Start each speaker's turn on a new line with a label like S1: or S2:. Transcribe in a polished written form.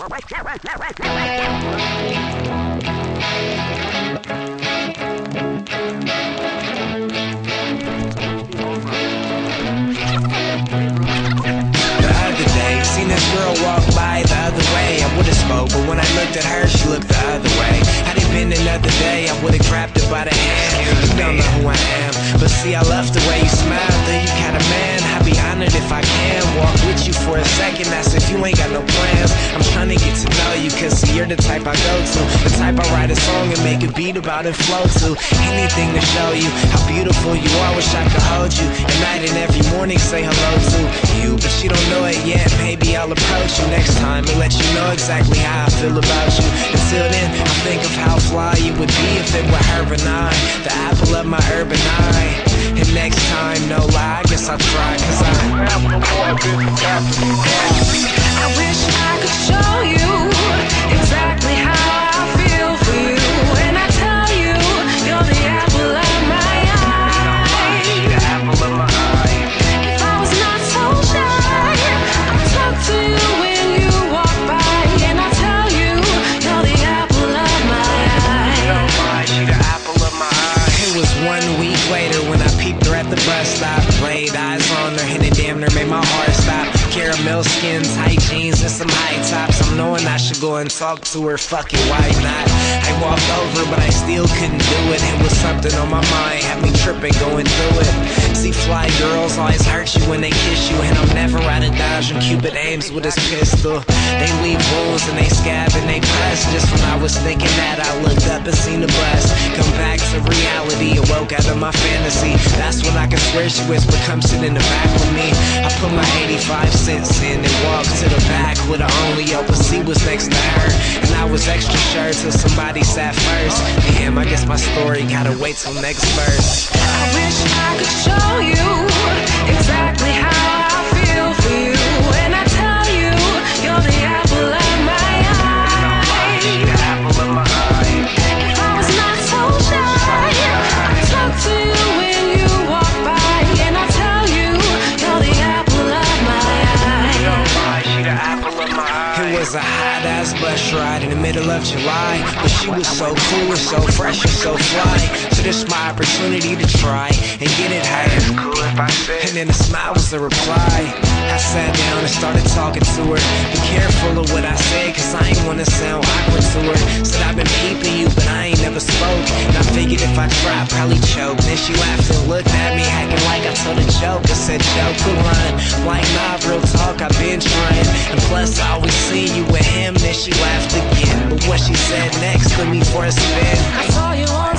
S1: Seen this girl walk by the other way, I would've spoke, but when I looked at her, she looked the other way. Had it been another day, I would've grabbed her by the hand. You don't know who I am, but see, I love the way you smile. Though you kind of man, I'd be honored if I can walk with you for a second. That's if you ain't got no plans. I'm trying to get to know you, cause see, you're the type I go to, the type I write a song and make a beat about and flow to. Anything to show you how beautiful you are. Wish I could hold you at night and every morning say hello to you, but she don't know it yet. Maybe I'll approach you next time and let you know exactly how I feel about you. Until then, I think of how fly you would be if it were her and I, the apple of my urban eye. And next time, no lie, I guess I'll try, cause I
S2: wish I could show you exactly how I feel for you. When I tell you, you're the apple of my eye. If I was not so shy, I'd talk to you when you walk by. And I tell you, you're the apple of my eye.
S1: She the apple of my eye. It was 1 week later when I peeped her at the bus stop. Laid eyes on her and it damn near made my heart stop. Caramel skin, tight jeans, and some high tops. I'm knowing I should go and talk to her, fuck it, why not? I walked over, but I still couldn't do it. It was something on my mind, had me tripping, going through it. See, fly girls always hurt you when they kiss you, and I'm never out of dodge when Cupid aims with his pistol. They leave wounds and they scab and they press. Just when I was thinking that, I looked up and seen the bus. Come back to reality, awoke out of my fantasy. That's when I could swear she whispered, come sit in the back with me. I put my 85 cents in and walked to the back where the only open seat was next to her. And I was extra sure till somebody sat first. Damn, I guess my story gotta wait till next verse.
S2: I wish I could show you exactly how I feel for you. When I tell you, you're the apple of my eye. If I was not so shy, I'd talk to you when you walk by. And I tell you, you're the apple of my eye.
S1: It was a hot-ass bus ride in the middle of July, but she was so cool and so fresh and so fly. So this my opportunity to try and get it higher. And then a smile was the reply. I sat down and started talking to her. Be careful of what I say, cause I ain't wanna sound awkward to her. Said I've been peeping you, but I ain't never spoke. And I figured if I tried, I'd probably choke. Then she laughed and looked at me, acting like I told a joke. I said, joke, good line. Like, nah, real talk, I've been trying. And plus, I always see you with him. Then she laughed again. But what she said next took me for a spin.
S2: I saw you on